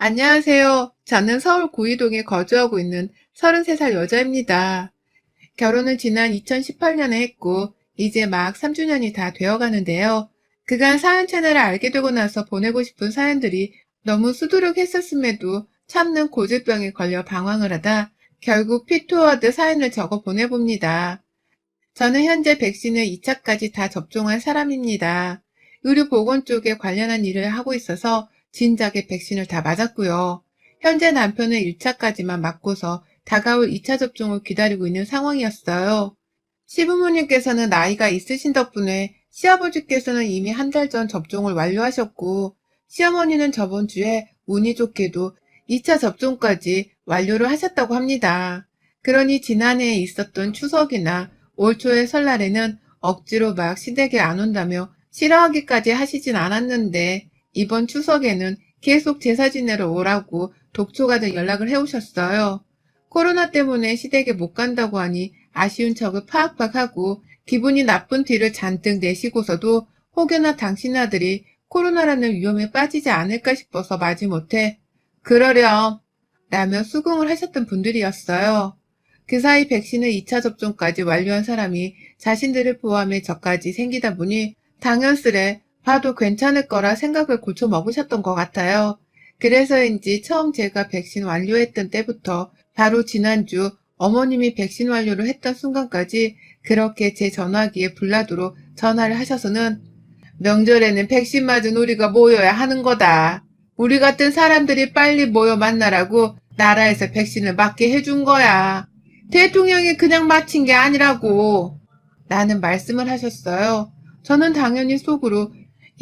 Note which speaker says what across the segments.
Speaker 1: 안녕하세요. 저는 서울 구이동에 거주하고 있는 33살 여자입니다. 결혼은 지난 2018년에 했고, 이제 막 3주년이 다 되어 가는데요. 그간 사연 채널을 알게 되고 나서 보내고 싶은 사연들이 너무 수두룩했었음에도 참는 고질병에 걸려 방황을 하다 결국 피투어드 사연을 적어 보내봅니다. 저는 현재 백신을 2차까지 다 접종한 사람입니다. 의료보건 쪽에 관련한 일을 하고 있어서 진작에 백신을 다 맞았고요. 현재 남편은 1차까지만 맞고서 다가올 2차 접종을 기다리고 있는 상황이었어요. 시부모님께서는 나이가 있으신 덕분에 시아버지께서는 이미 한 달 전 접종을 완료하셨고, 시어머니는 저번 주에 운이 좋게도 2차 접종까지 완료를 하셨다고 합니다. 그러니 지난해에 있었던 추석이나 올 초의 설날에는 억지로 막 시댁에 안 온다며 싫어하기까지 하시진 않았는데, 이번 추석에는 계속 제사 지내러 오라고 독초가득 연락을 해오셨어요. 코로나 때문에 시댁에 못 간다고 하니 아쉬운 척을 파악팍 하고 기분이 나쁜 티를 잔뜩 내시고서도 혹여나 당신 아들이 코로나라는 위험에 빠지지 않을까 싶어서 마지못해 그러렴 라며 수긍을 하셨던 분들이었어요. 그 사이 백신을 2차 접종까지 완료한 사람이 자신들을 포함해 저까지 생기다 보니 당연스레 봐도 괜찮을 거라 생각을 고쳐 먹으셨던 것 같아요. 그래서인지 처음 제가 백신 완료했던 때부터 바로 지난주 어머님이 백신 완료를 했던 순간까지 그렇게 제 전화기에 불나도록 전화를 하셔서는 명절에는 백신 맞은 우리가 모여야 하는 거다. 우리 같은 사람들이 빨리 모여 만나라고 나라에서 백신을 맞게 해준 거야. 대통령이 그냥 마친 게 아니라고. 라는 말씀을 하셨어요. 저는 당연히 속으로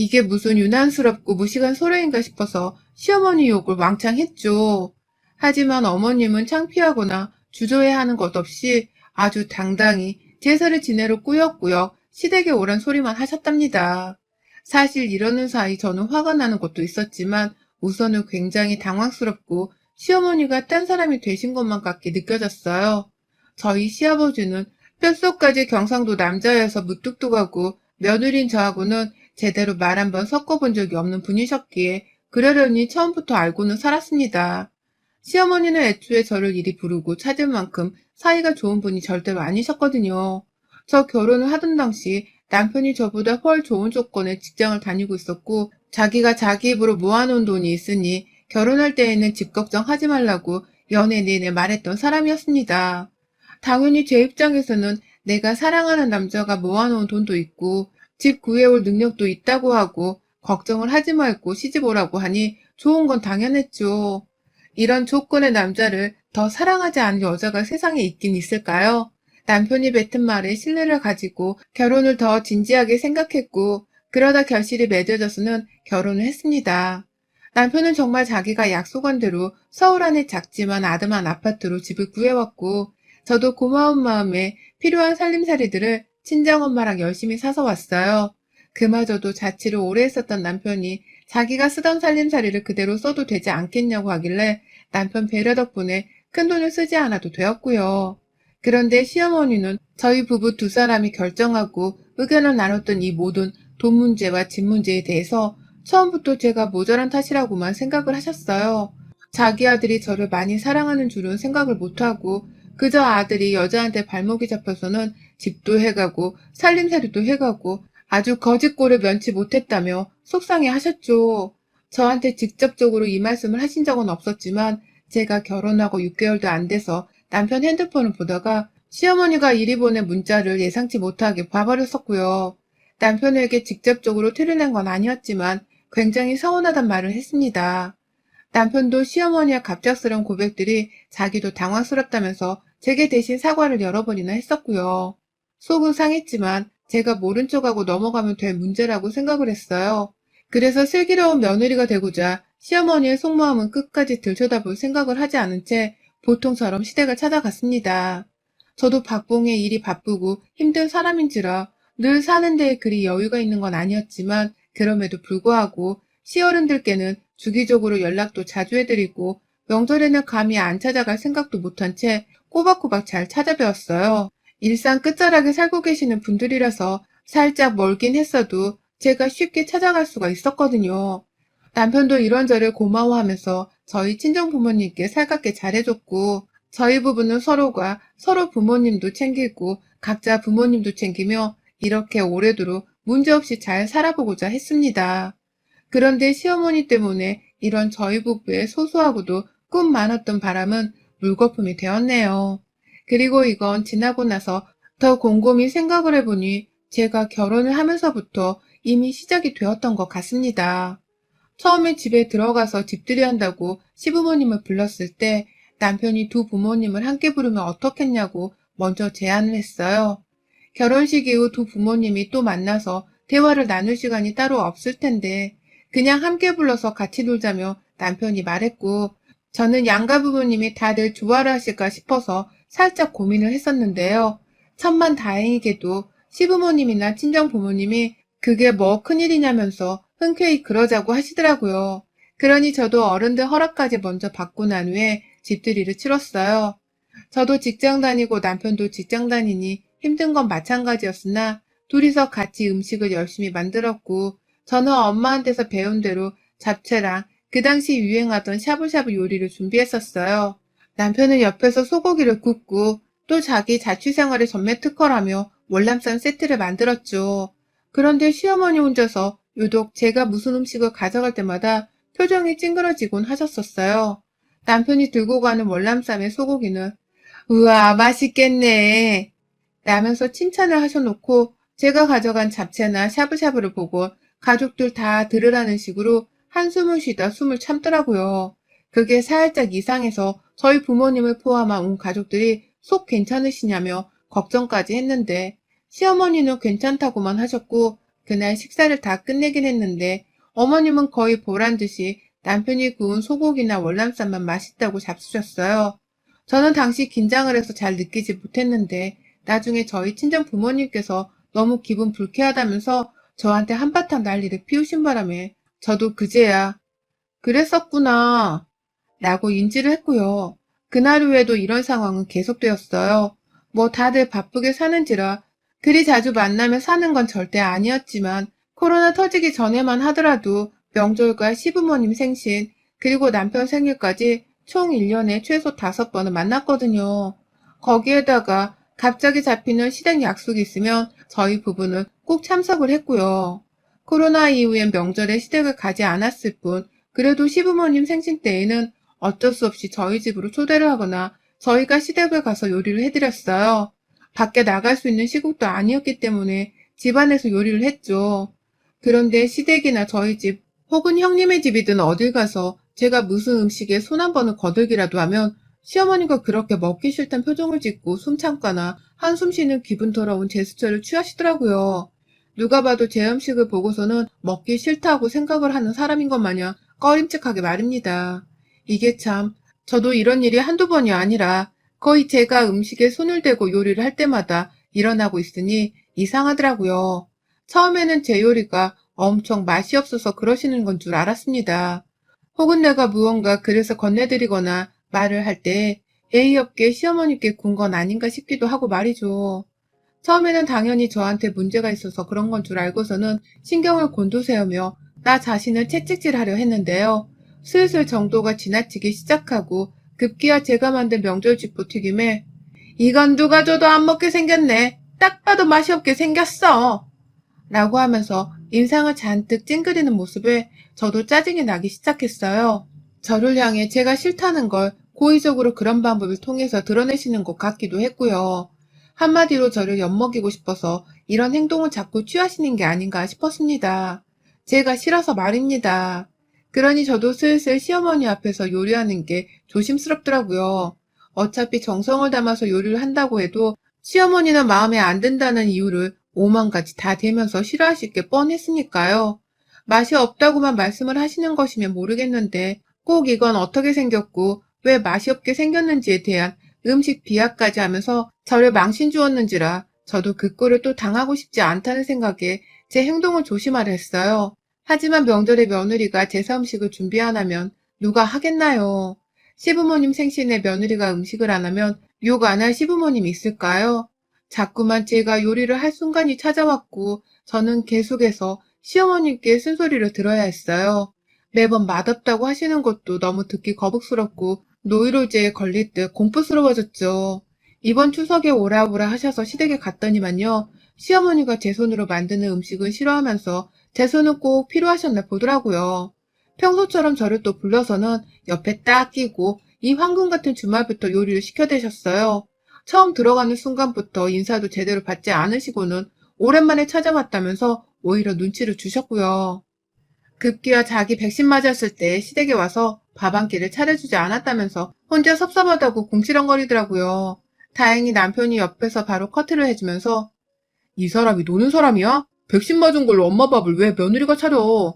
Speaker 1: 이게 무슨 유난스럽고 무식한 소리인가 싶어서 시어머니 욕을 왕창 했죠. 하지만 어머님은 창피하거나 주저해하는 것 없이 아주 당당히 제사를 지내러 꾸역꾸역 시댁에 오란 소리만 하셨답니다. 사실 이러는 사이 저는 화가 나는 것도 있었지만 우선은 굉장히 당황스럽고 시어머니가 딴 사람이 되신 것만 같게 느껴졌어요. 저희 시아버지는 뼛속까지 경상도 남자여서 무뚝뚝하고 며느린 저하고는 제대로 말 한번 섞어본 적이 없는 분이셨기에 그러려니 처음부터 알고는 살았습니다. 시어머니는 애초에 저를 이리 부르고 찾을 만큼 사이가 좋은 분이 절대로 아니셨거든요. 저 결혼을 하던 당시 남편이 저보다 훨 좋은 조건의 직장을 다니고 있었고 자기가 자기 입으로 모아놓은 돈이 있으니 결혼할 때에는 집 걱정하지 말라고 연애 내내 말했던 사람이었습니다. 당연히 제 입장에서는 내가 사랑하는 남자가 모아놓은 돈도 있고 집 구해올 능력도 있다고 하고 걱정을 하지 말고 시집 오라고 하니 좋은 건 당연했죠. 이런 조건의 남자를 더 사랑하지 않은 여자가 세상에 있긴 있을까요? 남편이 뱉은 말에 신뢰를 가지고 결혼을 더 진지하게 생각했고 그러다 결실이 맺어져서는 결혼을 했습니다. 남편은 정말 자기가 약속한 대로 서울 안에 작지만 아담한 아파트로 집을 구해왔고 저도 고마운 마음에 필요한 살림살이들을 친정엄마랑 열심히 사서 왔어요. 그마저도 자취를 오래 했었던 남편이 자기가 쓰던 살림살이를 그대로 써도 되지 않겠냐고 하길래 남편 배려 덕분에 큰돈을 쓰지 않아도 되었고요. 그런데 시어머니는 저희 부부 두 사람이 결정하고 의견을 나눴던 이 모든 돈 문제와 집 문제에 대해서 처음부터 제가 모자란 탓이라고만 생각을 하셨어요. 자기 아들이 저를 많이 사랑하는 줄은 생각을 못하고 그저 아들이 여자한테 발목이 잡혀서는 집도 해가고 살림살이도 해가고 아주 거짓골을 면치 못했다며 속상해 하셨죠. 저한테 직접적으로 이 말씀을 하신 적은 없었지만 제가 결혼하고 6개월도 안 돼서 남편 핸드폰을 보다가 시어머니가 이리 보낸 문자를 예상치 못하게 봐버렸었고요. 남편에게 직접적으로 티를 낸 건 아니었지만 굉장히 서운하단 말을 했습니다. 남편도 시어머니의 갑작스러운 고백들이 자기도 당황스럽다면서 제게 대신 사과를 여러 번이나 했었고요. 속은 상했지만 제가 모른 척하고 넘어가면 될 문제라고 생각을 했어요. 그래서 슬기로운 며느리가 되고자 시어머니의 속마음은 끝까지 들여다볼 생각을 하지 않은 채 보통처럼 시댁을 찾아갔습니다. 저도 박봉의 일이 바쁘고 힘든 사람인지라 늘 사는 데에 그리 여유가 있는 건 아니었지만 그럼에도 불구하고 시어른들께는 주기적으로 연락도 자주 해드리고 명절에는 감히 안 찾아갈 생각도 못한 채 꼬박꼬박 잘 찾아뵈었어요. 일상 끝자락에 살고 계시는 분들이라서 살짝 멀긴 했어도 제가 쉽게 찾아갈 수가 있었거든요. 남편도 이런저런 고마워하면서 저희 친정 부모님께 살갑게 잘해줬고, 저희 부부는 서로가 서로 부모님도 챙기고 각자 부모님도 챙기며 이렇게 오래도록 문제없이 잘 살아보고자 했습니다. 그런데 시어머니 때문에 이런 저희 부부의 소소하고도 꿈 많았던 바람은 물거품이 되었네요. 그리고 이건 지나고 나서 더 곰곰이 생각을 해보니 제가 결혼을 하면서부터 이미 시작이 되었던 것 같습니다. 처음에 집에 들어가서 집들이 한다고 시부모님을 불렀을 때 남편이 두 부모님을 함께 부르면 어떻겠냐고 먼저 제안을 했어요. 결혼식 이후 두 부모님이 또 만나서 대화를 나눌 시간이 따로 없을 텐데 그냥 함께 불러서 같이 놀자며 남편이 말했고, 저는 양가 부모님이 다들 좋아를 하실까 싶어서 살짝 고민을 했었는데요. 천만 다행이게도 시부모님이나 친정 부모님이 그게 뭐 큰일이냐면서 흔쾌히 그러자고 하시더라고요. 그러니 저도 어른들 허락까지 먼저 받고 난 후에 집들이를 치렀어요. 저도 직장 다니고 남편도 직장 다니니 힘든 건 마찬가지였으나 둘이서 같이 음식을 열심히 만들었고, 저는 엄마한테서 배운 대로 잡채랑 그 당시 유행하던 샤브샤브 요리를 준비했었어요. 남편은 옆에서 소고기를 굽고 또 자기 자취생활의 전매 특허라며 월남쌈 세트를 만들었죠. 그런데 시어머니 혼자서 유독 제가 무슨 음식을 가져갈 때마다 표정이 찡그러지곤 하셨었어요. 남편이 들고 가는 월남쌈의 소고기는 우와 맛있겠네 라면서 칭찬을 하셔놓고 제가 가져간 잡채나 샤브샤브를 보고 가족들 다 들으라는 식으로 한숨을 쉬다 숨을 참더라고요. 그게 살짝 이상해서 저희 부모님을 포함한 온 가족들이 속 괜찮으시냐며 걱정까지 했는데 시어머니는 괜찮다고만 하셨고 그날 식사를 다 끝내긴 했는데 어머님은 거의 보란듯이 남편이 구운 소고기나 월남쌈만 맛있다고 잡수셨어요. 저는 당시 긴장을 해서 잘 느끼지 못했는데 나중에 저희 친정 부모님께서 너무 기분 불쾌하다면서 저한테 한바탕 난리를 피우신 바람에 저도 그제야 그랬었구나 라고 인지를 했고요. 그날 후에도 이런 상황은 계속되었어요. 뭐 다들 바쁘게 사는지라 그리 자주 만나며 사는 건 절대 아니었지만 코로나 터지기 전에만 하더라도 명절과 시부모님 생신 그리고 남편 생일까지 총 1년에 최소 5번은 만났거든요. 거기에다가 갑자기 잡히는 시댁 약속이 있으면 저희 부부는 꼭 참석을 했고요. 코로나 이후엔 명절에 시댁을 가지 않았을 뿐 그래도 시부모님 생신 때에는 어쩔 수 없이 저희 집으로 초대를 하거나 저희가 시댁을 가서 요리를 해드렸어요. 밖에 나갈 수 있는 시국도 아니었기 때문에 집안에서 요리를 했죠. 그런데 시댁이나 저희 집 혹은 형님의 집이든 어딜 가서 제가 무슨 음식에 손 한 번을 거들기라도 하면 시어머니가 그렇게 먹기 싫단 표정을 짓고 숨 참거나 한숨 쉬는 기분 더러운 제스처를 취하시더라고요. 누가 봐도 제 음식을 보고서는 먹기 싫다고 생각을 하는 사람인 것 마냥 꺼림칙하게 말입니다. 이게 참, 저도 이런 일이 한두 번이 아니라 거의 제가 음식에 손을 대고 요리를 할 때마다 일어나고 있으니 이상하더라고요. 처음에는 제 요리가 엄청 맛이 없어서 그러시는 건 줄 알았습니다. 혹은 내가 무언가 그래서 건네드리거나 말을 할 때 예의 없게 시어머니께 군 건 아닌가 싶기도 하고 말이죠. 처음에는 당연히 저한테 문제가 있어서 그런 건 줄 알고서는 신경을 곤두세우며 나 자신을 채찍질하려 했는데요. 슬슬 정도가 지나치기 시작하고 급기야 제가 만든 명절쥐포 튀김에 이건 누가 줘도 안 먹게 생겼네. 딱 봐도 맛이 없게 생겼어. 라고 하면서 인상을 잔뜩 찡그리는 모습에 저도 짜증이 나기 시작했어요. 저를 향해 제가 싫다는 걸 고의적으로 그런 방법을 통해서 드러내시는 것 같기도 했고요. 한마디로 저를 엿먹이고 싶어서 이런 행동을 자꾸 취하시는 게 아닌가 싶었습니다. 제가 싫어서 말입니다. 그러니 저도 슬슬 시어머니 앞에서 요리하는 게 조심스럽더라고요. 어차피 정성을 담아서 요리를 한다고 해도 시어머니는 마음에 안 든다는 이유를 5만 가지 다 대면서 싫어하실 게 뻔했으니까요. 맛이 없다고만 말씀을 하시는 것이면 모르겠는데 꼭 이건 어떻게 생겼고 왜 맛이 없게 생겼는지에 대한 음식 비하까지 하면서 저를 망신 주었는지라 저도 그 꼴을 또 당하고 싶지 않다는 생각에 제 행동을 조심하려 했어요. 하지만 명절에 며느리가 제사 음식을 준비 안 하면 누가 하겠나요? 시부모님 생신에 며느리가 음식을 안 하면 욕 안 할 시부모님이 있을까요? 자꾸만 제가 요리를 할 순간이 찾아왔고 저는 계속해서 시어머님께 쓴소리를 들어야 했어요. 매번 맛없다고 하시는 것도 너무 듣기 거북스럽고 노이로제에 걸릴 듯 공포스러워졌죠. 이번 추석에 오라오라 하셔서 시댁에 갔더니만요. 시어머니가 제 손으로 만드는 음식은 싫어하면서 제 손은 꼭 필요하셨나 보더라고요. 평소처럼 저를 또 불러서는 옆에 딱 끼고 이 황금 같은 주말부터 요리를 시켜대셨어요. 처음 들어가는 순간부터 인사도 제대로 받지 않으시고는 오랜만에 찾아왔다면서 오히려 눈치를 주셨고요. 급기야 자기 백신 맞았을 때 시댁에 와서 밥 한 끼를 차려주지 않았다면서 혼자 섭섭하다고 궁시렁거리더라고요. 다행히 남편이 옆에서 바로 커트를 해주면서 이 사람이 노는 사람이야? 백신 맞은 걸로 엄마 밥을 왜 며느리가 차려?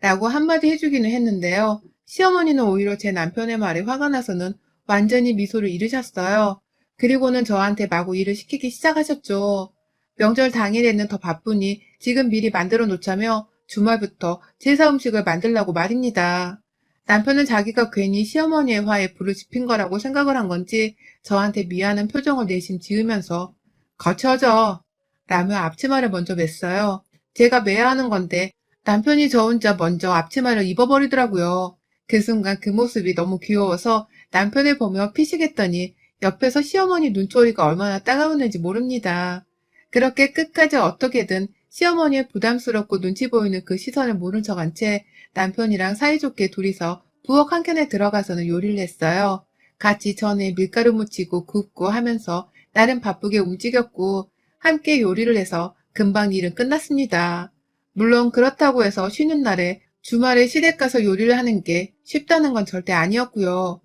Speaker 1: 라고 한마디 해주기는 했는데요. 시어머니는 오히려 제 남편의 말에 화가 나서는 완전히 미소를 잃으셨어요. 그리고는 저한테 마구 일을 시키기 시작하셨죠. 명절 당일에는 더 바쁘니 지금 미리 만들어 놓자며 주말부터 제사 음식을 만들라고 말입니다. 남편은 자기가 괜히 시어머니의 화에 불을 지핀 거라고 생각을 한 건지 저한테 미안한 표정을 내심 지으면서 거쳐져 라며 앞치마를 먼저 맸어요. 제가 매야 하는 건데 남편이 저 혼자 먼저 앞치마를 입어버리더라고요. 그 순간 그 모습이 너무 귀여워서 남편을 보며 피식했더니 옆에서 시어머니 눈초리가 얼마나 따가웠는지 모릅니다. 그렇게 끝까지 어떻게든 시어머니의 부담스럽고 눈치 보이는 그 시선을 모른 척한 채 남편이랑 사이좋게 둘이서 부엌 한켠에 들어가서는 요리를 했어요. 같이 전에 밀가루 묻히고 굽고 하면서 나름 바쁘게 움직였고 함께 요리를 해서 금방 일은 끝났습니다. 물론 그렇다고 해서 쉬는 날에 주말에 시댁 가서 요리를 하는 게 쉽다는 건 절대 아니었고요.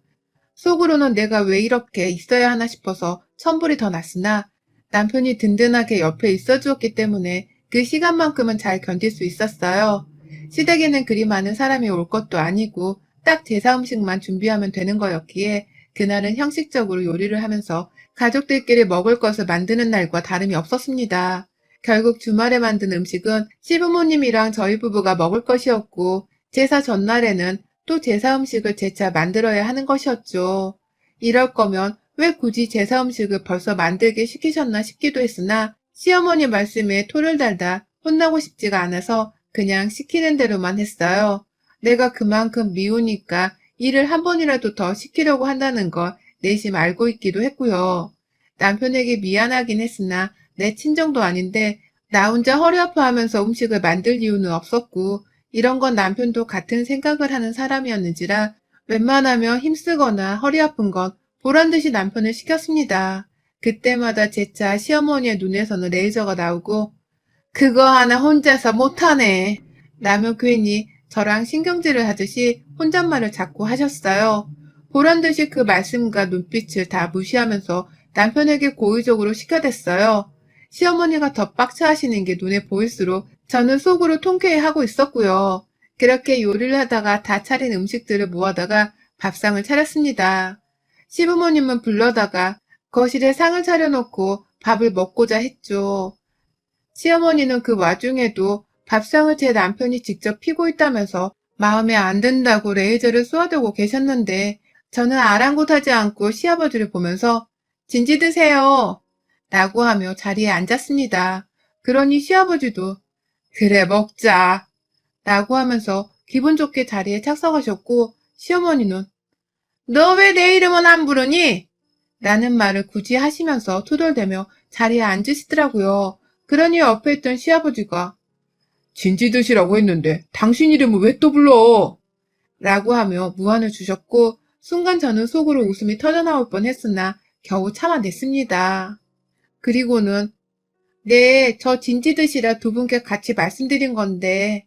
Speaker 1: 속으로는 내가 왜 이렇게 있어야 하나 싶어서 천불이 더 났으나 남편이 든든하게 옆에 있어 주었기 때문에 그 시간만큼은 잘 견딜 수 있었어요. 시댁에는 그리 많은 사람이 올 것도 아니고 딱 제사 음식만 준비하면 되는 거였기에 그날은 형식적으로 요리를 하면서 가족들끼리 먹을 것을 만드는 날과 다름이 없었습니다. 결국 주말에 만든 음식은 시부모님이랑 저희 부부가 먹을 것이었고 제사 전날에는 또 제사 음식을 재차 만들어야 하는 것이었죠. 이럴 거면 왜 굳이 제사 음식을 벌써 만들게 시키셨나 싶기도 했으나 시어머니 말씀에 토를 달다 혼나고 싶지가 않아서 그냥 시키는 대로만 했어요. 내가 그만큼 미우니까 일을 한 번이라도 더 시키려고 한다는 걸 내심 알고 있기도 했고요. 남편에게 미안하긴 했으나 내 친정도 아닌데 나 혼자 허리 아파하면서 음식을 만들 이유는 없었고 이런 건 남편도 같은 생각을 하는 사람이었는지라 웬만하면 힘쓰거나 허리 아픈 건 보란듯이 남편을 시켰습니다. 그때마다 재차 시어머니의 눈에서는 레이저가 나오고 그거 하나 혼자서 못하네 라며 괜히 저랑 신경질을 하듯이 혼잣말을 자꾸 하셨어요. 보란듯이 그 말씀과 눈빛을 다 무시하면서 남편에게 고의적으로 시켜댔어요. 시어머니가 더 빡쳐하시는 게 눈에 보일수록 저는 속으로 통쾌해하고 있었고요. 그렇게 요리를 하다가 다 차린 음식들을 모아다가 밥상을 차렸습니다. 시부모님은 불러다가 거실에 상을 차려놓고 밥을 먹고자 했죠. 시어머니는 그 와중에도 밥상을 제 남편이 직접 피고 있다면서 마음에 안 든다고 레이저를 쏘아대고 계셨는데 저는 아랑곳하지 않고 시아버지를 보면서 진지 드세요 라고 하며 자리에 앉았습니다. 그러니 시아버지도 그래 먹자 라고 하면서 기분 좋게 자리에 착석하셨고 시어머니는 너 왜 내 이름은 안 부르니? 라는 말을 굳이 하시면서 투덜대며 자리에 앉으시더라고요. 그러니 옆에 있던 시아버지가 진지 드시라고 했는데 당신 이름을 왜 또 불러? 라고 하며 무안을 주셨고 순간 저는 속으로 웃음이 터져나올 뻔했으나 겨우 참아냈습니다. 그리고는 네, 저 진지 드시라 두 분께 같이 말씀드린 건데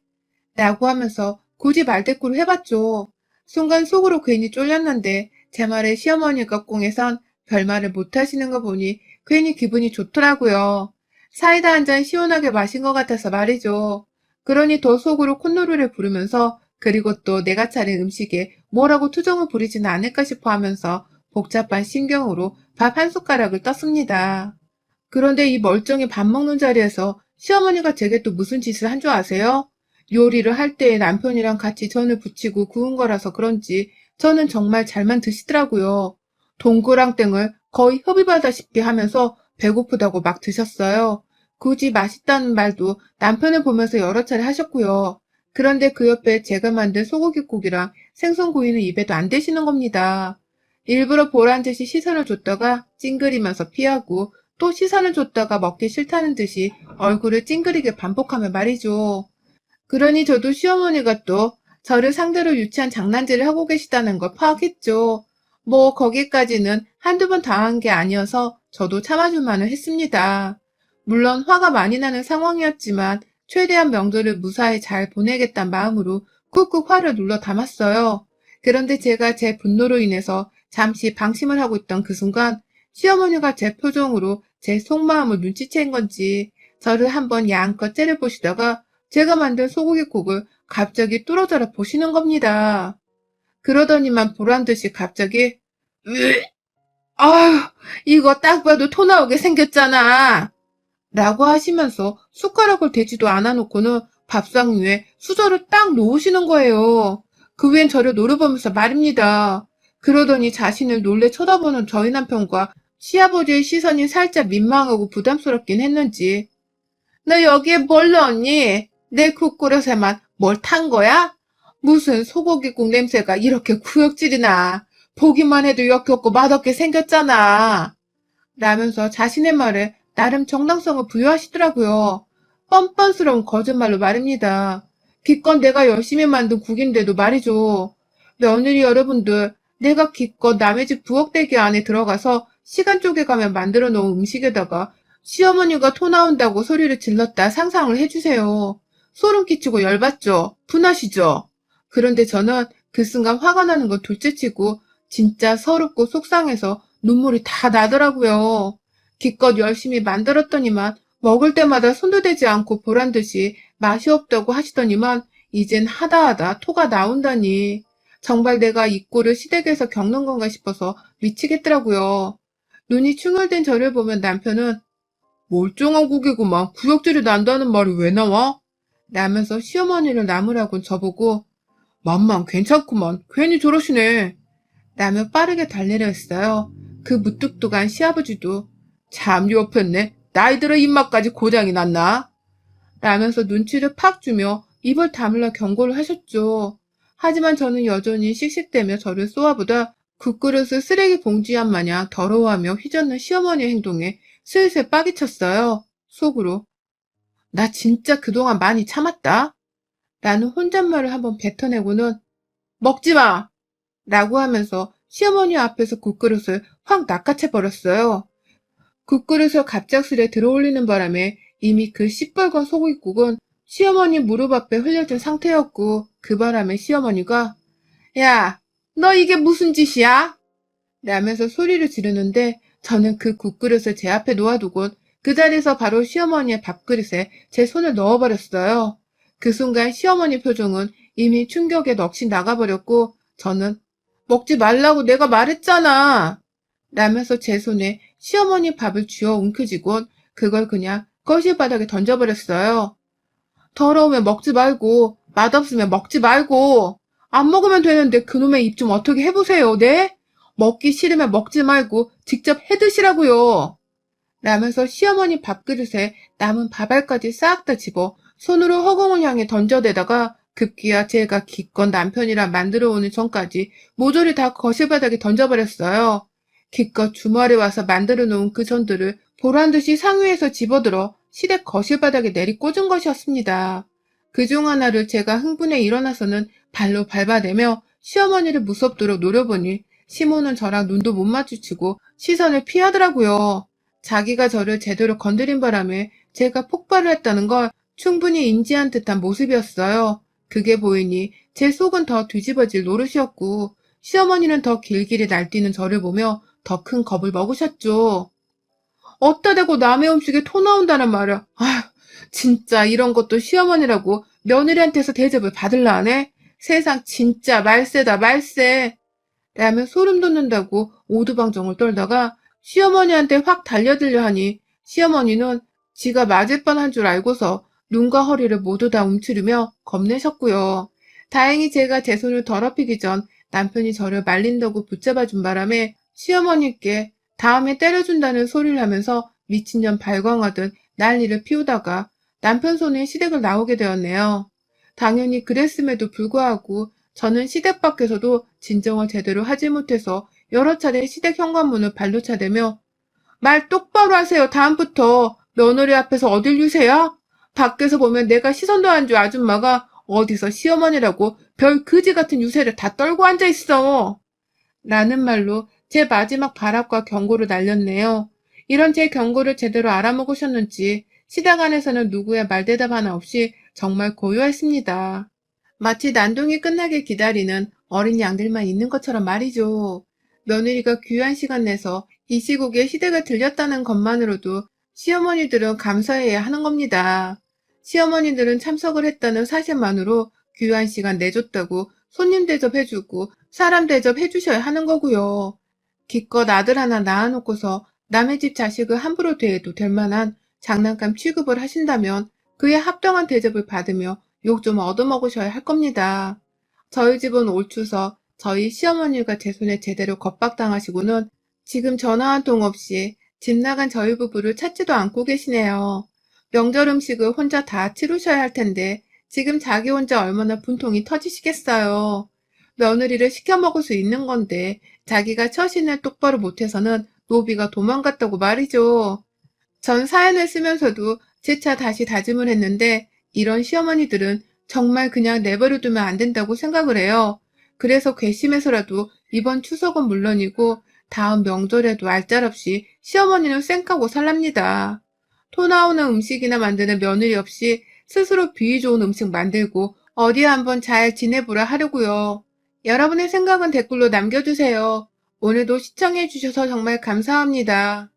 Speaker 1: 라고 하면서 굳이 말대꾸를 해봤죠. 순간 속으로 괜히 쫄렸는데 제 말에 시어머니가 꽁에선 별말을 못하시는 거 보니 괜히 기분이 좋더라고요. 사이다 한 잔 시원하게 마신 것 같아서 말이죠. 그러니 더 속으로 콧노래를 부르면서 그리고 또 내가 차린 음식에 뭐라고 투정을 부리지는 않을까 싶어 하면서 복잡한 심경으로 밥 한 숟가락을 떴습니다. 그런데 이 멀쩡히 밥 먹는 자리에서 시어머니가 제게 또 무슨 짓을 한 줄 아세요? 요리를 할 때 남편이랑 같이 전을 부치고 구운 거라서 그런지 저는 정말 잘만 드시더라고요. 동그랑땡을 거의 흡입하다시피 하면서 배고프다고 막 드셨어요. 굳이 맛있다는 말도 남편을 보면서 여러 차례 하셨고요. 그런데 그 옆에 제가 만든 소고기국이랑 생선구이는 입에도 안 대시는 겁니다. 일부러 보란 듯이 시선을 줬다가 찡그리면서 피하고 또 시선을 줬다가 먹기 싫다는 듯이 얼굴을 찡그리게 반복하며 말이죠. 그러니 저도 시어머니가 또 저를 상대로 유치한 장난질을 하고 계시다는 걸 파악했죠. 뭐 거기까지는 한두 번 당한 게 아니어서 저도 참아줄 만은 했습니다. 물론 화가 많이 나는 상황이었지만 최대한 명절을 무사히 잘 보내겠다는 마음으로 꾹꾹 화를 눌러 담았어요. 그런데 제가 제 분노로 인해서 잠시 방심을 하고 있던 그 순간 시어머니가 제 표정으로 제 속마음을 눈치챈 건지 저를 한번 양껏 째려보시다가 제가 만든 소고기국을 갑자기 뚫어져라 보시는 겁니다. 그러더니만 보란듯이 갑자기 으, 아유 이거 딱 봐도 토 나오게 생겼잖아 라고 하시면서 숟가락을 대지도 않아 놓고는 밥상 위에 수저를 딱 놓으시는 거예요. 그 위엔 저를 노려보면서 말입니다. 그러더니 자신을 놀래 쳐다보는 저희 남편과 시아버지의 시선이 살짝 민망하고 부담스럽긴 했는지 너 여기에 뭘 넣었니? 내 국그릇에만 뭘 탄 거야? 무슨 소고기국 냄새가 이렇게 구역질이 나. 보기만 해도 역겹고 맛없게 생겼잖아. 라면서 자신의 말에 나름 정당성을 부여하시더라고요. 뻔뻔스러운 거짓말로 말입니다. 기껏 내가 열심히 만든 국인데도 말이죠. 며느리 여러분들, 내가 기껏 남의 집 부엌대기 안에 들어가서 시간 쪼개가며 만들어 놓은 음식에다가 시어머니가 토 나온다고 소리를 질렀다 상상을 해주세요. 소름 끼치고 열받죠? 분하시죠? 그런데 저는 그 순간 화가 나는 건 둘째치고 진짜 서럽고 속상해서 눈물이 다 나더라고요. 기껏 열심히 만들었더니만 먹을 때마다 손도 대지 않고 보란 듯이 맛이 없다고 하시더니만 이젠 하다하다 토가 나온다니. 정말 내가 이 꼴을 시댁에서 겪는 건가 싶어서 미치겠더라고요. 눈이 충혈된 저를 보면 남편은 멀쩡한 국이구만 구역질이 난다는 말이 왜 나와? 라면서 시어머니를 나무라곤 저보고 맘만 괜찮구만 괜히 저러시네 라며 빠르게 달래려 했어요. 그 무뚝뚝한 시아버지도 참 옆였네 나이 들어 입맛까지 고장이 났나? 라면서 눈치를 팍 주며 입을 다물라 경고를 하셨죠. 하지만 저는 여전히 씩씩대며 저를 쏘아보다 국그릇을 쓰레기 봉지한 마냥 더러워하며 휘젓는 시어머니의 행동에 슬슬 빡이 쳤어요. 속으로 나 진짜 그동안 많이 참았다. 라는 혼잣말을 한번 뱉어내고는 먹지 마! 라고 하면서 시어머니 앞에서 국그릇을 확 낚아채 버렸어요. 국그릇을 갑작스레 들어올리는 바람에 이미 그 시뻘건 소고기국은 시어머니 무릎 앞에 흘려진 상태였고 그 바람에 시어머니가 야, 너 이게 무슨 짓이야? 라면서 소리를 지르는데 저는 그 국그릇을 제 앞에 놓아두곤 그 자리에서 바로 시어머니의 밥그릇에 제 손을 넣어버렸어요. 그 순간 시어머니 표정은 이미 충격에 넋이 나가버렸고 저는 먹지 말라고 내가 말했잖아. 라면서 제 손에 시어머니 밥을 쥐어 움켜쥐곤 그걸 그냥 거실 바닥에 던져버렸어요. 더러우면 먹지 말고 맛없으면 먹지 말고 안 먹으면 되는데 그놈의 입 좀 어떻게 해보세요, 네? 먹기 싫으면 먹지 말고 직접 해드시라고요. 라면서 시어머니 밥그릇에 남은 밥알까지 싹 다 집어 손으로 허공을 향해 던져대다가 급기야 제가 기껏 남편이랑 만들어 오는 전까지 모조리 다 거실 바닥에 던져버렸어요. 기껏 주말에 와서 만들어 놓은 그 전들을 보란듯이 상위에서 집어들어 시댁 거실 바닥에 내리 꽂은 것이었습니다. 그중 하나를 제가 흥분해 일어나서는 발로 밟아내며 시어머니를 무섭도록 노려보니 시모는 저랑 눈도 못 마주치고 시선을 피하더라고요. 자기가 저를 제대로 건드린 바람에 제가 폭발을 했다는 걸 충분히 인지한 듯한 모습이었어요. 그게 보이니 제 속은 더 뒤집어질 노릇이었고 시어머니는 더 길길이 날뛰는 저를 보며 더 큰 겁을 먹으셨죠. 어따 대고 남의 음식에 토 나온다는 말이야. 아휴, 진짜 이런 것도 시어머니라고 며느리한테서 대접을 받을라 하네? 세상 진짜 말세다 말세. 라며 소름 돋는다고 오두방정을 떨다가 시어머니한테 확 달려들려 하니 시어머니는 지가 맞을 뻔한 줄 알고서 눈과 허리를 모두 다 움츠리며 겁내셨고요. 다행히 제가 제 손을 더럽히기 전 남편이 저를 말린다고 붙잡아준 바람에 시어머니께 다음에 때려준다는 소리를 하면서 미친년 발광하듯 난리를 피우다가 남편 손에 시댁을 나오게 되었네요. 당연히 그랬음에도 불구하고 저는 시댁 밖에서도 진정을 제대로 하지 못해서 여러 차례 시댁 현관문을 발로 차대며 말 똑바로 하세요. 다음부터 며느리 앞에서 어딜 유세야? 밖에서 보면 내가 시선도 안 줘 아줌마가 어디서 시어머니라고 별 그지 같은 유세를 다 떨고 앉아 있어. 라는 말로 제 마지막 발악과 경고를 날렸네요. 이런 제 경고를 제대로 알아먹으셨는지 시댁 안에서는 누구의 말대답 하나 없이 정말 고요했습니다. 마치 난동이 끝나길 기다리는 어린 양들만 있는 것처럼 말이죠. 며느리가 귀한 시간 내서 이 시국에 시댁을 들렸다는 것만으로도 시어머니들은 감사해야 하는 겁니다. 시어머니들은 참석을 했다는 사실만으로 귀한 시간 내줬다고 손님 대접해주고 사람 대접해주셔야 하는 거고요. 기껏 아들 하나 낳아놓고서 남의 집 자식을 함부로 대해도 될 만한 장난감 취급을 하신다면 그에 합당한 대접을 받으며 욕 좀 얻어먹으셔야 할 겁니다. 저희 집은 올 추석 저희 시어머니가 제 손에 제대로 겁박당하시고는 지금 전화 한 통 없이 집 나간 저희 부부를 찾지도 않고 계시네요. 명절 음식을 혼자 다 치르셔야 할 텐데 지금 자기 혼자 얼마나 분통이 터지시겠어요. 며느리를 시켜 먹을 수 있는 건데 자기가 처신을 똑바로 못해서는 노비가 도망갔다고 말이죠. 전 사연을 쓰면서도 재차 다시 다짐을 했는데 이런 시어머니들은 정말 그냥 내버려두면 안 된다고 생각을 해요. 그래서 괘씸해서라도 이번 추석은 물론이고 다음 명절에도 알짤없이 시어머니는 쌩까고 살랍니다. 토 나오는 음식이나 만드는 며느리 없이 스스로 비위 좋은 음식 만들고 어디 한번 잘 지내보라 하려고요. 여러분의 생각은 댓글로 남겨주세요. 오늘도 시청해주셔서 정말 감사합니다.